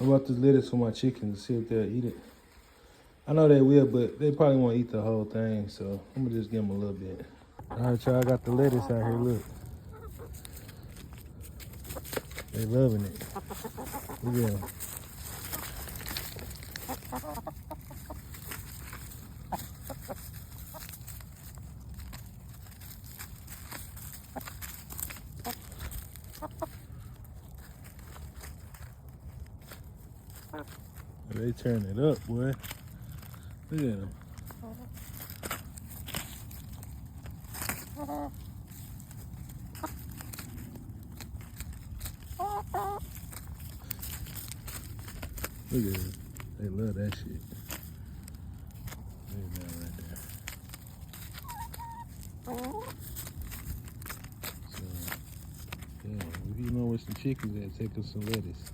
I bought this lettuce for my chickens to see if they'll eat it. I know they will, but they probably won't eat the whole thing, so I'm gonna just give them a little bit. All right, y'all, I got the lettuce out here, look. They loving it. Look at them. They turn it up, boy. Look at them. Look at it. They love that shit. Look at that right there. So, yeah, if you know where some chickens at, take us some lettuce.